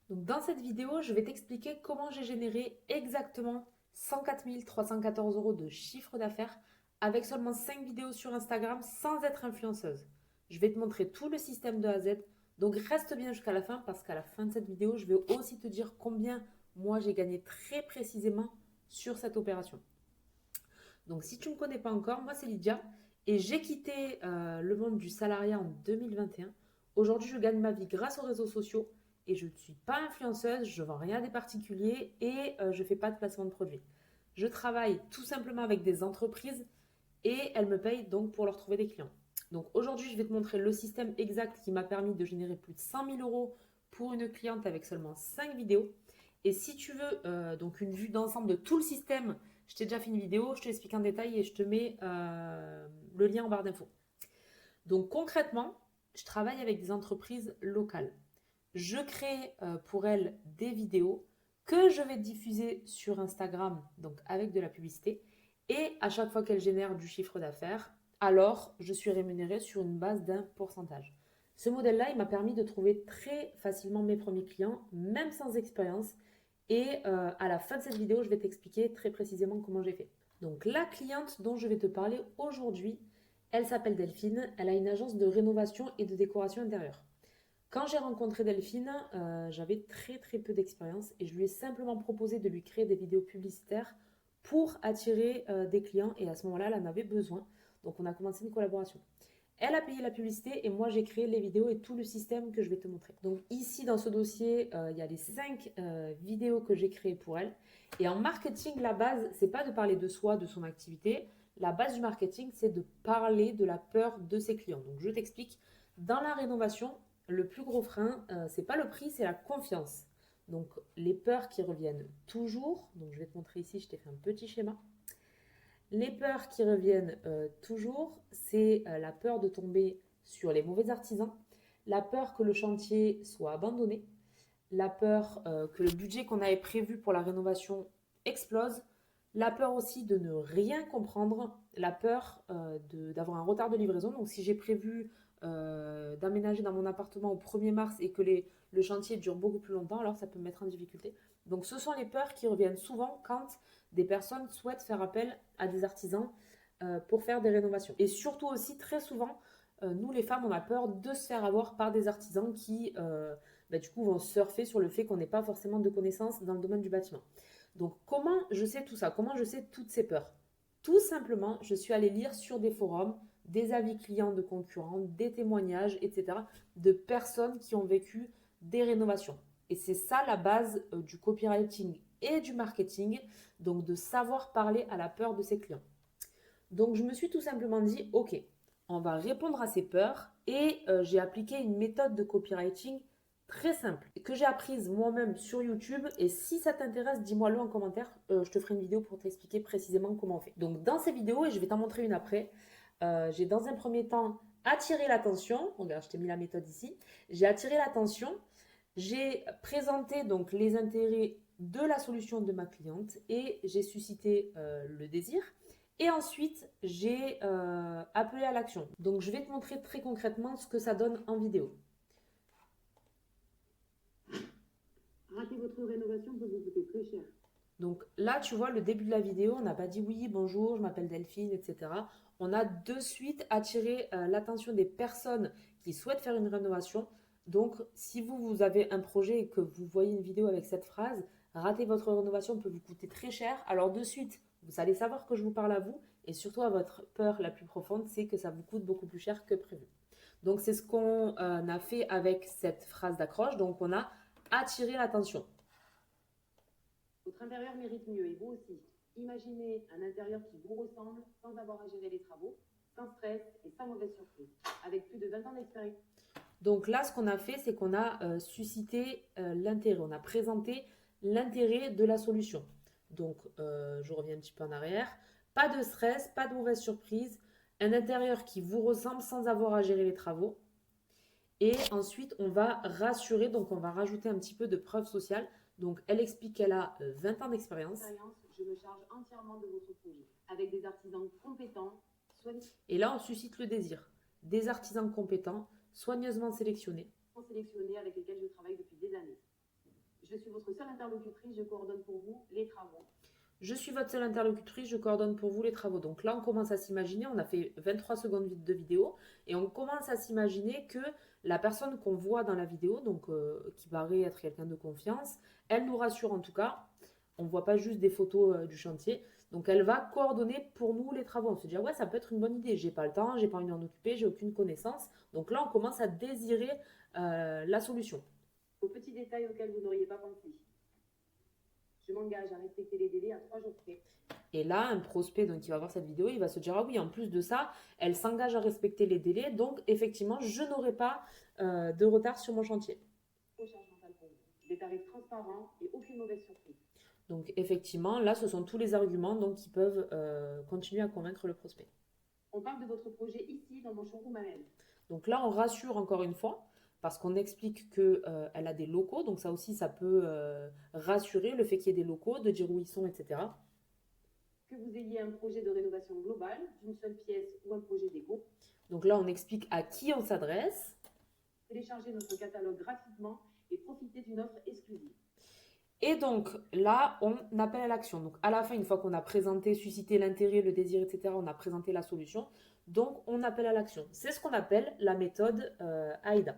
Donc dans cette vidéo, je vais t'expliquer comment j'ai généré exactement 104 314 euros de chiffre d'affaires avec seulement 5 vidéos sur Instagram sans être influenceuse. Je vais te montrer tout le système de A à Z. Donc reste bien jusqu'à la fin parce qu'à la fin de cette vidéo, je vais aussi te dire combien moi j'ai gagné très précisément sur cette opération. Donc si tu ne me connais pas encore, moi c'est Lydia et j'ai quitté le monde du salariat en 2021. Aujourd'hui, je gagne ma vie grâce aux réseaux sociaux et je ne suis pas influenceuse, je ne vends rien à des particuliers et je ne fais pas de placement de produits. Je travaille tout simplement avec des entreprises et elles me payent donc pour leur trouver des clients. Donc aujourd'hui, je vais te montrer le système exact qui m'a permis de générer plus de 100 000 euros pour une cliente avec seulement 5 vidéos. Et si tu veux donc une vue d'ensemble de tout le système, je t'ai déjà fait une vidéo, je te l'explique en détail et je te mets le lien en barre d'infos. Donc concrètement, je travaille avec des entreprises locales. Je crée pour elles des vidéos que je vais diffuser sur Instagram, donc avec de la publicité. Et à chaque fois qu'elles génèrent du chiffre d'affaires, alors je suis rémunérée sur une base d'un pourcentage. Ce modèle-là, il m'a permis de trouver très facilement mes premiers clients, même sans expérience. Et à la fin de cette vidéo, je vais t'expliquer très précisément comment j'ai fait. Donc la cliente dont je vais te parler aujourd'hui, elle s'appelle Delphine. Elle a une agence de rénovation et de décoration intérieure. Quand j'ai rencontré Delphine, j'avais très peu d'expérience et je lui ai simplement proposé de lui créer des vidéos publicitaires pour attirer des clients et à ce moment-là, elle en avait besoin. Donc on a commencé une collaboration. Elle a payé la publicité et moi j'ai créé les vidéos et tout le système que je vais te montrer. Donc ici dans ce dossier, il y a les 5 vidéos que j'ai créées pour elle. Et en marketing, la base, c'est pas de parler de soi, de son activité. La base du marketing, c'est de parler de la peur de ses clients. Donc je t'explique. Dans la rénovation, le plus gros frein, c'est pas le prix, c'est la confiance. Donc les peurs qui reviennent toujours. Donc je vais te montrer ici, je t'ai fait un petit schéma. Les peurs qui reviennent toujours, c'est la peur de tomber sur les mauvais artisans, la peur que le chantier soit abandonné, la peur que le budget qu'on avait prévu pour la rénovation explose, la peur aussi de ne rien comprendre, la peur d'avoir un retard de livraison. Donc si j'ai prévu d'aménager dans mon appartement au 1er mars et que le chantier dure beaucoup plus longtemps, alors ça peut me mettre en difficulté. Donc ce sont les peurs qui reviennent souvent quand des personnes souhaitent faire appel à des artisans pour faire des rénovations. Et surtout aussi, très souvent, nous les femmes, on a peur de se faire avoir par des artisans qui du coup vont surfer sur le fait qu'on n'ait pas forcément de connaissances dans le domaine du bâtiment. Donc comment je sais tout ça? Comment je sais toutes ces peurs? Tout simplement, je suis allée lire sur des forums des avis clients de concurrents, des témoignages, etc., de personnes qui ont vécu des rénovations. Et c'est ça la base du copywriting et du marketing, donc de savoir parler à la peur de ses clients. Donc je me suis tout simplement dit, ok, on va répondre à ces peurs et j'ai appliqué une méthode de copywriting très simple que j'ai apprise moi-même sur YouTube. Et si ça t'intéresse, dis-moi-le en commentaire. Je te ferai une vidéo pour t'expliquer précisément comment on fait. Donc dans ces vidéos, et je vais t'en montrer une après, j'ai dans un premier temps attiré l'attention. Regarde, je t'ai mis la méthode ici. J'ai attiré l'attention. J'ai présenté donc les intérêts de la solution de ma cliente et j'ai suscité le désir. Et ensuite, j'ai appelé à l'action. Donc, je vais te montrer très concrètement ce que ça donne en vidéo. Rater votre rénovation peut vous coûter très cher. Donc là, tu vois, le début de la vidéo, on n'a pas dit oui, bonjour, je m'appelle Delphine, etc. On a de suite attiré l'attention des personnes qui souhaitent faire une rénovation. Donc, si vous avez un projet et que vous voyez une vidéo avec cette phrase, rater votre rénovation peut vous coûter très cher. Alors de suite, vous allez savoir que je vous parle à vous et surtout à votre peur la plus profonde, c'est que ça vous coûte beaucoup plus cher que prévu. Donc, c'est ce qu'on a fait avec cette phrase d'accroche. Donc, on a attiré l'attention. Votre intérieur mérite mieux et vous aussi. Imaginez un intérieur qui vous ressemble sans avoir à gérer les travaux, sans stress et sans mauvaise surprise, avec plus de 20 ans d'expérience. Donc là, ce qu'on a fait, c'est qu'on a suscité l'intérêt. On a présenté l'intérêt de la solution. Donc, je reviens un petit peu en arrière. Pas de stress, pas de mauvaise surprise. Un intérieur qui vous ressemble sans avoir à gérer les travaux. Et ensuite, on va rassurer, donc on va rajouter un petit peu de preuve sociale. Donc, elle explique qu'elle a 20 ans d'expérience. Je me charge entièrement de votre projet, avec des artisans compétents, Et là, on suscite le désir. Des artisans compétents, soigneusement sélectionnés. Avec lesquels je travaille depuis des années. votre seule interlocutrice, je coordonne pour vous les travaux. Je suis votre seule interlocutrice, je coordonne pour vous les travaux. Donc là, on commence à s'imaginer, on a fait 23 secondes de vidéo, et on commence à s'imaginer que la personne qu'on voit dans la vidéo, donc qui paraît être quelqu'un de confiance, elle nous rassure en tout cas. On ne voit pas juste des photos du chantier. Donc elle va coordonner pour nous les travaux. On se dit, ah ouais, ça peut être une bonne idée. J'ai pas le temps, j'ai pas envie d'en occuper, j'ai aucune connaissance. Donc là, on commence à désirer la solution. Aux petits détails auxquels vous n'auriez pas pensé. Je m'engage à respecter les délais à 3 jours près. Et là, un prospect donc, qui va voir cette vidéo, il va se dire, ah oui, en plus de ça, elle s'engage à respecter les délais. Donc effectivement, je n'aurai pas de retard sur mon chantier. Charge mentale pour vous. Des tarifs transparents et aucune mauvaise surprise. Donc effectivement, là, ce sont tous les arguments donc, qui peuvent continuer à convaincre le prospect. On parle de votre projet ici, dans mon showroom à même. Donc là, on rassure encore une fois, parce qu'on explique qu'elle a des locaux. Donc ça aussi, ça peut rassurer le fait qu'il y ait des locaux, de dire où ils sont, etc. Que vous ayez un projet de rénovation globale, d'une seule pièce ou un projet déco. Donc là, on explique à qui on s'adresse. Téléchargez notre catalogue gratuitement et profitez d'une offre exclusive. Et donc là, on appelle à l'action. Donc à la fin, une fois qu'on a présenté, suscité l'intérêt, le désir, etc., on a présenté la solution. Donc on appelle à l'action. C'est ce qu'on appelle la méthode AIDA.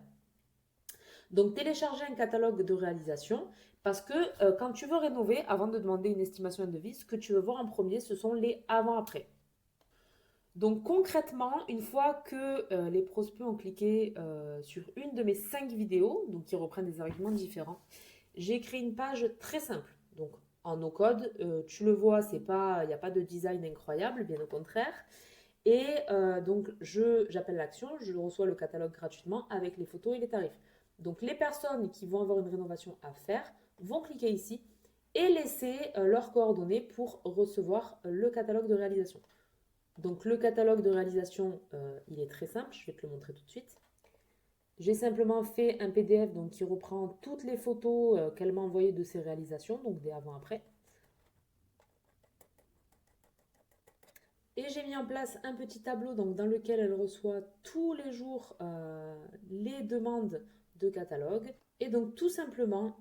Donc télécharger un catalogue de réalisation parce que quand tu veux rénover, avant de demander une estimation de devis, ce que tu veux voir en premier, ce sont les avant-après. Donc concrètement, une fois que les prospects ont cliqué sur une de mes 5 vidéos, donc qui reprennent des arguments différents, j'ai créé une page très simple. Donc en no-code, tu le vois, il n'y a pas de design incroyable, bien au contraire. Et donc j'appelle l'action, je reçois le catalogue gratuitement avec les photos et les tarifs. Donc les personnes qui vont avoir une rénovation à faire vont cliquer ici et laisser leurs coordonnées pour recevoir le catalogue de réalisation. Donc le catalogue de réalisation, il est très simple, je vais te le montrer tout de suite. J'ai simplement fait un PDF donc, qui reprend toutes les photos qu'elle m'a envoyées de ses réalisations, donc des avant-après. Et j'ai mis en place un petit tableau donc, dans lequel elle reçoit tous les jours les demandes de catalogue. Et donc tout simplement,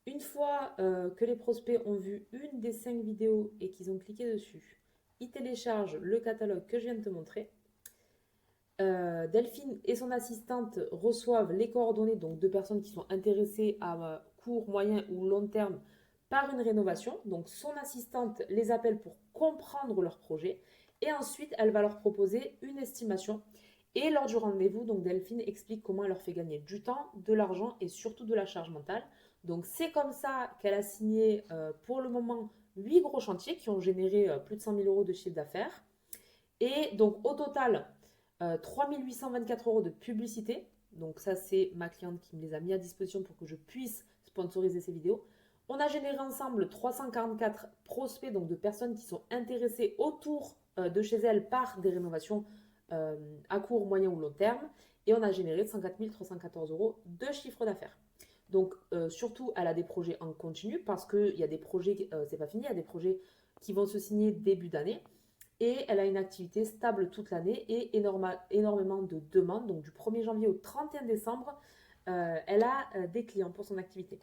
une fois que les prospects ont vu une des 5 vidéos et qu'ils ont cliqué dessus, ils téléchargent le catalogue que je viens de te montrer. Delphine et son assistante reçoivent les coordonnées donc, de personnes qui sont intéressées à court, moyen ou long terme par une rénovation. Donc son assistante les appelle pour comprendre leur projet et ensuite elle va leur proposer une estimation. Et lors du rendez-vous, donc Delphine explique comment elle leur fait gagner du temps, de l'argent et surtout de la charge mentale. Donc c'est comme ça qu'elle a signé pour le moment 8 gros chantiers qui ont généré plus de 100 000 euros de chiffre d'affaires. Et donc au total, 3 824 euros de publicité. Donc ça, c'est ma cliente qui me les a mis à disposition pour que je puisse sponsoriser ces vidéos. On a généré ensemble 344 prospects, donc de personnes qui sont intéressées autour de chez elles par des rénovations à court, moyen ou long terme. Et on a généré 104 314 euros de chiffre d'affaires. Donc surtout, elle a des projets en continu parce qu'il y a des projets, c'est pas fini, il y a des projets qui vont se signer début d'année. Et elle a une activité stable toute l'année et énormément de demandes. Donc du 1er janvier au 31 décembre, elle a des clients pour son activité.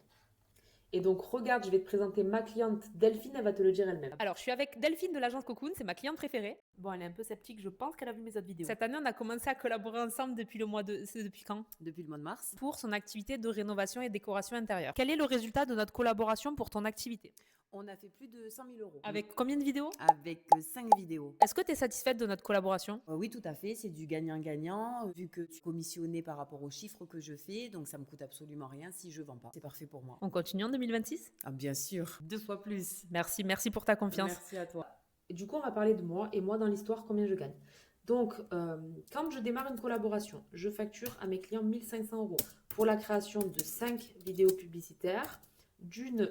Et donc regarde, je vais te présenter ma cliente Delphine, elle va te le dire elle-même. Alors, je suis avec Delphine de l'agence Cocoon, c'est ma cliente préférée. Bon, elle est un peu sceptique, je pense qu'elle a vu mes autres vidéos. Cette année, on a commencé à collaborer ensemble depuis le mois de... C'est depuis quand? Depuis le mois de mars. Pour son activité de rénovation et décoration intérieure. Quel est le résultat de notre collaboration pour ton activité? On a fait plus de 100 000 euros. Avec combien de vidéos? Avec 5 vidéos. Est-ce que tu es satisfaite de notre collaboration? Oui, tout à fait. C'est du gagnant-gagnant, vu que tu es commissionné par rapport aux chiffres que je fais. Donc, ça me coûte absolument rien si je vends pas. C'est parfait pour moi. On continue en 2026? Ah, bien sûr. 2 fois plus. Merci pour ta confiance. Merci à toi. Du coup, on va parler de moi et moi dans l'histoire, combien je gagne. Donc, quand je démarre une collaboration, je facture à mes clients 1 500 euros pour la création de 5 vidéos publicitaires, d'une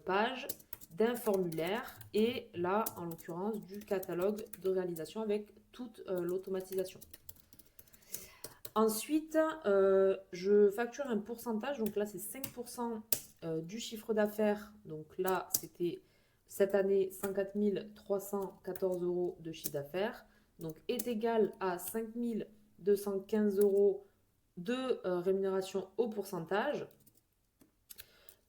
page, d'un formulaire et là, en l'occurrence, du catalogue de réalisation avec toute l'automatisation. Ensuite, je facture un pourcentage, donc là, c'est 5% du chiffre d'affaires. Donc là, c'était cette année 104 314 euros de chiffre d'affaires. Donc est égal à 5 215 euros de rémunération au pourcentage.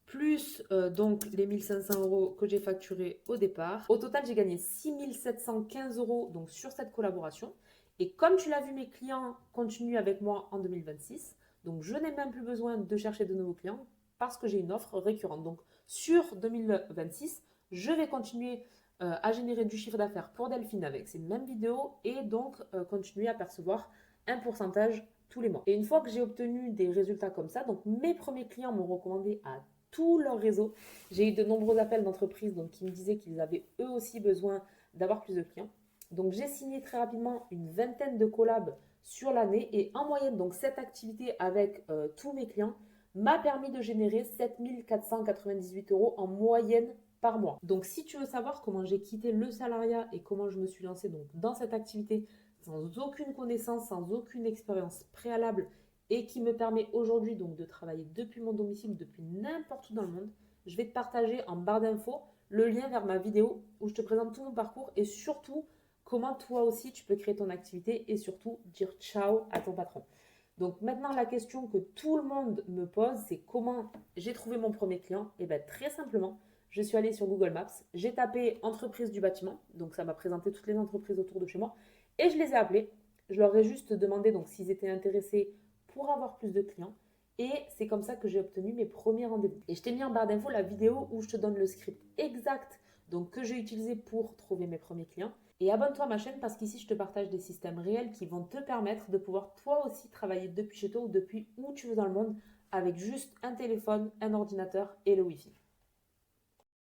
plus donc les 1500 euros que j'ai facturés au départ. Au total, j'ai gagné 6715 euros donc, sur cette collaboration. Et comme tu l'as vu, mes clients continuent avec moi en 2026. Donc, je n'ai même plus besoin de chercher de nouveaux clients parce que j'ai une offre récurrente. Donc, sur 2026, je vais continuer à générer du chiffre d'affaires pour Delphine avec ces mêmes vidéos et donc continuer à percevoir un pourcentage tous les mois. Et une fois que j'ai obtenu des résultats comme ça, donc mes premiers clients m'ont recommandé à tout leur réseau. J'ai eu de nombreux appels d'entreprises donc, qui me disaient qu'ils avaient eux aussi besoin d'avoir plus de clients. Donc j'ai signé très rapidement une vingtaine de collabs sur l'année et en moyenne, donc cette activité avec tous mes clients m'a permis de générer 7 498 euros en moyenne par mois. Donc si tu veux savoir comment j'ai quitté le salariat et comment je me suis lancée donc, dans cette activité sans aucune connaissance, sans aucune expérience préalable et qui me permet aujourd'hui donc de travailler depuis mon domicile, depuis n'importe où dans le monde, je vais te partager en barre d'infos le lien vers ma vidéo où je te présente tout mon parcours et surtout comment toi aussi tu peux créer ton activité et surtout dire ciao à ton patron. Donc maintenant la question que tout le monde me pose, c'est comment j'ai trouvé mon premier client. Et bien très simplement, je suis allée sur Google Maps, j'ai tapé entreprise du bâtiment, donc ça m'a présenté toutes les entreprises autour de chez moi, et je les ai appelés. Je leur ai juste demandé donc s'ils étaient intéressés pour avoir plus de clients. Et c'est comme ça que j'ai obtenu mes premiers rendez-vous. Et je t'ai mis en barre d'infos la vidéo où je te donne le script exact donc, que j'ai utilisé pour trouver mes premiers clients. Et abonne-toi à ma chaîne parce qu'ici, je te partage des systèmes réels qui vont te permettre de pouvoir toi aussi travailler depuis chez toi ou depuis où tu veux dans le monde avec juste un téléphone, un ordinateur et le Wi-Fi.